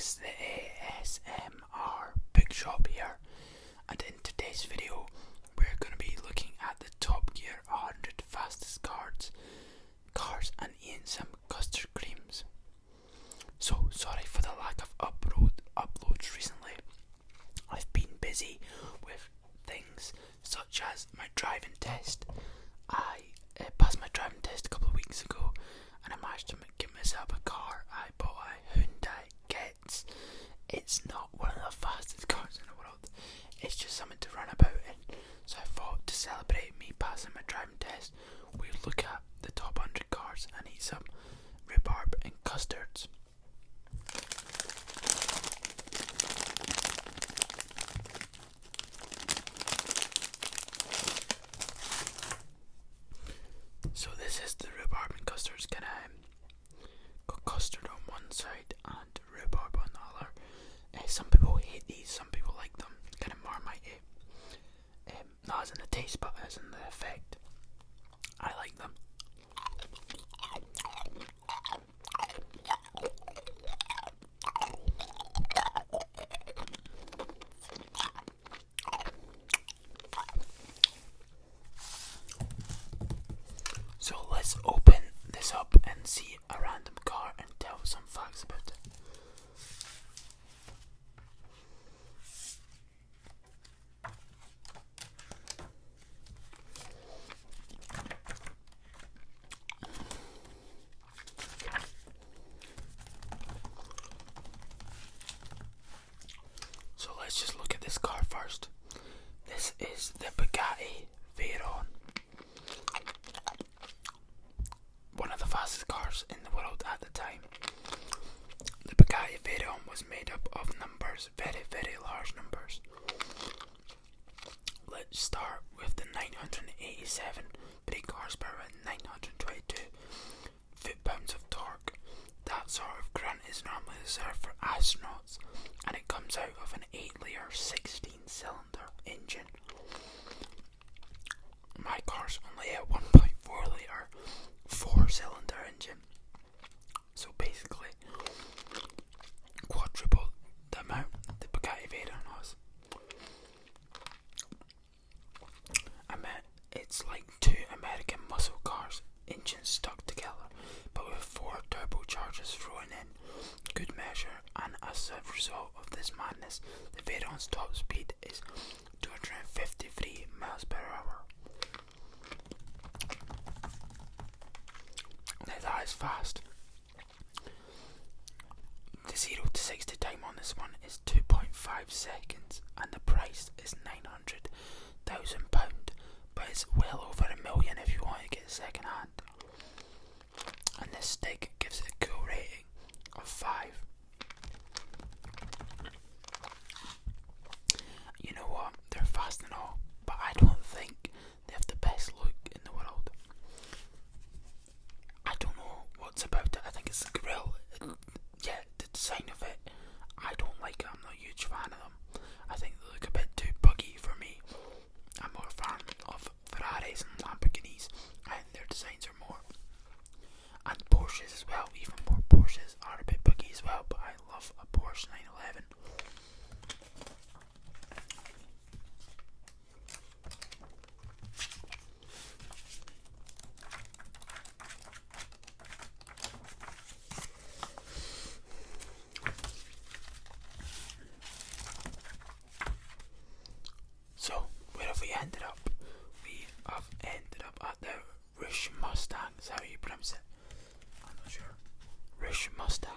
is the ASMR Bookshop here, and in today's video we're going to be looking at the Top Gear 100 fastest cars and eating some custard creams. So sorry for the lack of uploads recently. I've been busy with things such as my driving test. I passed my driving test a couple of weeks ago and I managed to get myself a car. I bought a Hyundai Getz. It's not one of the fastest cars in the world, it's just something to run about in. So I thought to celebrate me passing my driving test, we'd look at the top 100 cars and eat some rhubarb and custards. So this is the rhubarb and custards, got custard on one side and rhubarb on the other. Some people hate these, some people like them, kind of marmite. Not as in the taste but as in the effect. I like them. So let's open this up and see a random car and tell some facts about it. So let's just look at this car first. This is the Bugatti Veyron. One of the fastest cars in the world at the time. The Bugatti Veyron was made up of numbers, very, very large numbers. Let's start with the 987 brake horsepower and 922 foot-pounds of torque. That sort of grunt is normally reserved for astronauts, and it comes out of an 8-litre 16-cylinder engine. My car's only a 1.4-litre 4-cylinder engine, so basically quadruple the amount the Bugatti Veyron has. It's like two American muscle cars, engines stuck together, but with 4 turbochargers thrown in. Good measure, and as a result of this madness, the Veyron's top speed is 253 miles per hour. Now that is fast. The 0 to 60 time on this one is 2.5 seconds, and the price is £900,000, but it's well over £1 million if you want to get it second hand. And this stick gives it a cool rating of 5. You know what? They're fast and all, but I don't think they have the best look in the world. I don't know what's about it. I think it's the grille. Yeah, the design of it, I don't like it. I'm not a huge fan of them. I think they look a bit too buggy for me. I'm more a fan of Ferraris and Lamborghinis. I think their designs are more. And Porsches as well. Even more Porsches are a bit buggy as well, but I love a Porsche 911. So, where have we ended up? We have ended up at the Roush Mustang. Is that how you pronounce it? I'm not sure. Roush Mustang.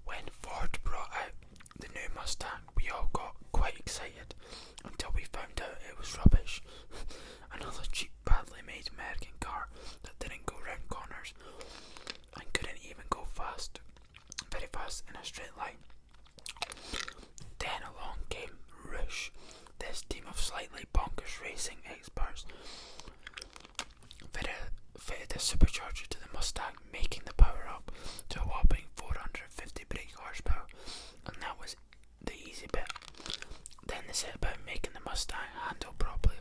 When Ford brought out the new Mustang, we all got quite excited until we found out it was rubbish. Another cheap, badly made American car that didn't go round corners and couldn't even go very fast in a straight line. Then along came Roush, this team of slightly bonkers racing experts, fitted a supercharger to the Mustang, making the power up to a whopping 450 brake horsepower, and that was the easy bit. Then they set about making the Mustang handle properly,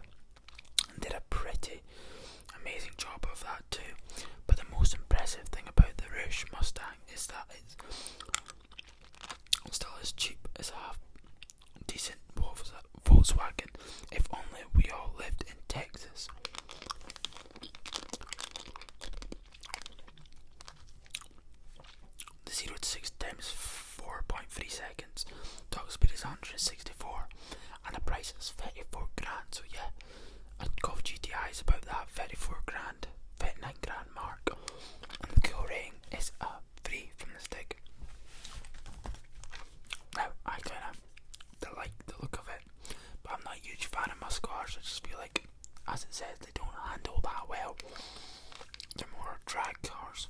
and did a pretty amazing job of that too. But the 164, and the price is 34 grand. So yeah, a Golf GTI is about that 34 grand, 39 grand mark, and the cool rating is a 3 from the stick. Now I kinda like the look of it, but I'm not a huge fan of muscle cars. I just feel like, as it says, they don't handle that well. They're more drag cars.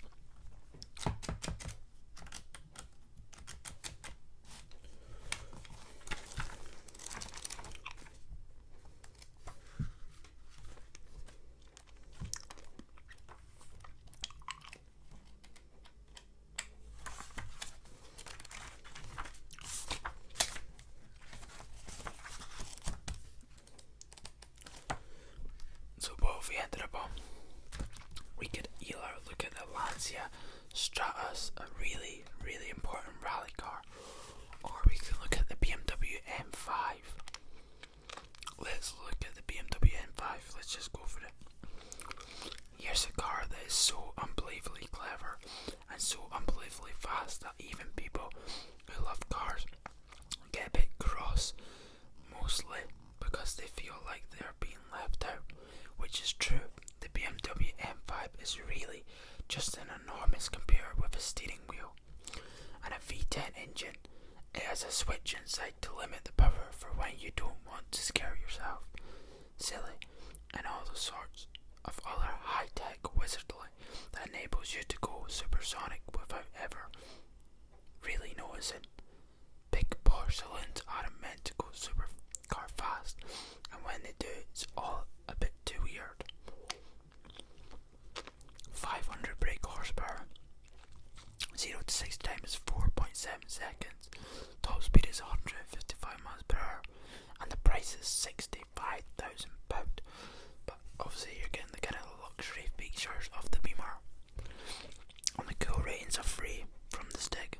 So what have we ended up on? We could either look at the Lancia Stratos, a really, really important rally car, or we can look at the BMW M5. Let's look at the BMW M5, let's just go for it. Here's a car that is so unbelievably clever and so unbelievably fast that even people who love cars get a bit cross, mostly because they feel like they're being left out, which is true. The BMW M5 is really just an enormous computer with a steering wheel and a V10 engine. It has a switch inside to limit the power for when you don't want to scare yourself silly, and all the sorts of other high-tech wizardry that enables you to go supersonic without ever really noticing. Big porcelains aren't meant to go super car fast, and when they do, it's all a bit too weird. 500 brake horsepower, 0 to 60 time is 4.7 seconds, top speed is 155 miles per hour, and the price is £65,000. But obviously you're getting the kind of luxury features of the Beamer, and the cool ratings are free from the stick.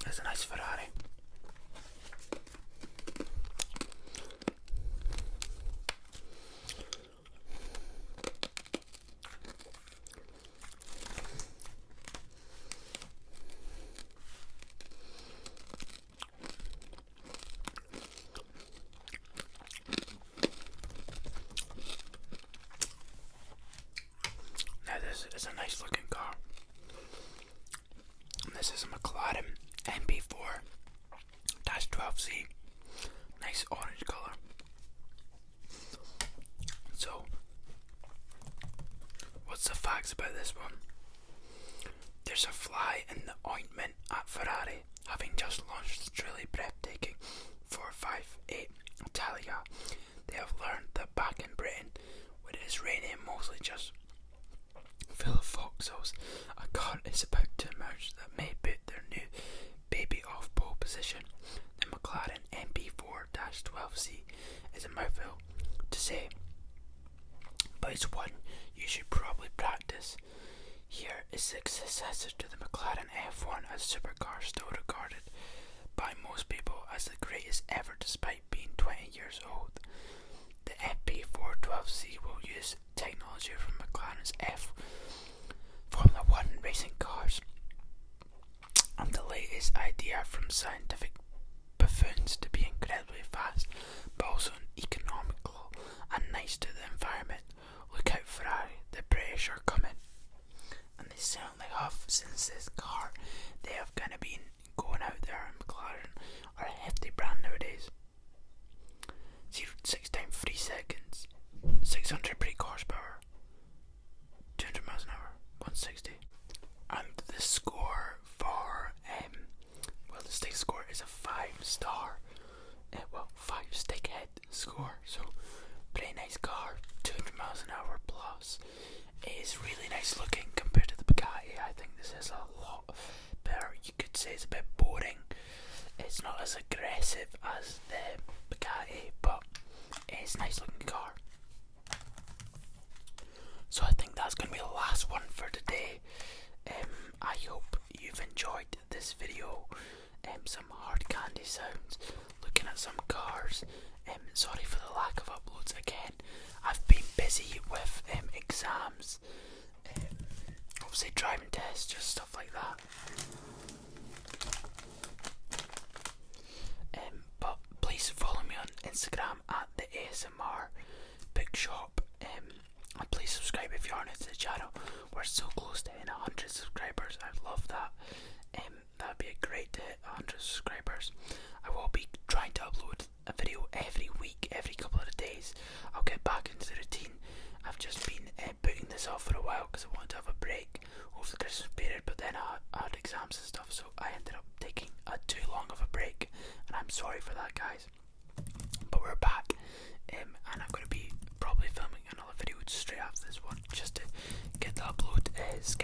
There's a nice Ferrari. Now this is a nice looking car. This is a McLaren MP4-12C, nice orange colour. So, what's the facts about this one? There's a fly in the ointment at Ferrari, having just launched the truly breathtaking 458 Italia. They have learned that back in Britain, when it is raining and mostly just full of foxholes, a car is about to emerge that may put their new baby off pole position. The McLaren MP4-12C is a mouthful to say, but it's one you should probably practice. Here is the successor to the McLaren F1, a supercar still regarded by most people as the greatest ever despite being 20 years old. The MP4-12C will use technology from McLaren's Formula 1 racing cars and the latest idea from scientific buffoons to be incredibly fast but also economical and nice to the environment. Look out, Ferrari, the British are coming. And they certainly have. Since this car, they have kind of been going out there, and McLaren are a hefty brand nowadays. 0 to 6 time 3 seconds, 600 brake horsepower, 200 miles an hour, 160. And the score for the stick score is a 5-star, 5 stick head score. So pretty nice car, 200 miles an hour plus. It is really nice looking compared to the Bugatti. I think this is a lot better. You could say it's a bit boring. It's not as aggressive as the Bugatti, but it's a nice looking car. So I think that's going to be the last one for today. I hope you've enjoyed this video. Some hard candy sounds, looking looking at some cars. Sorry for the lack of uploads again. I've been busy with exams, obviously driving tests, just stuff like that. But please follow me on Instagram at the ASMR Bookshop. And please subscribe if you are new to the channel. We're so close to hitting 100 subscribers. I'd love that. That'd be a great to hit 100 subscribers. I will be trying to upload a video every week, every couple of days. I'll get back into the routine. I've just been putting this off for a while because I wanted to have a break over the Christmas period, but then I had exams and stuff, so I ended up taking too long of a break, and I'm sorry for that, guys. But we're back, and I'm going to be probably filming another video straight after this one, just to get the upload schedule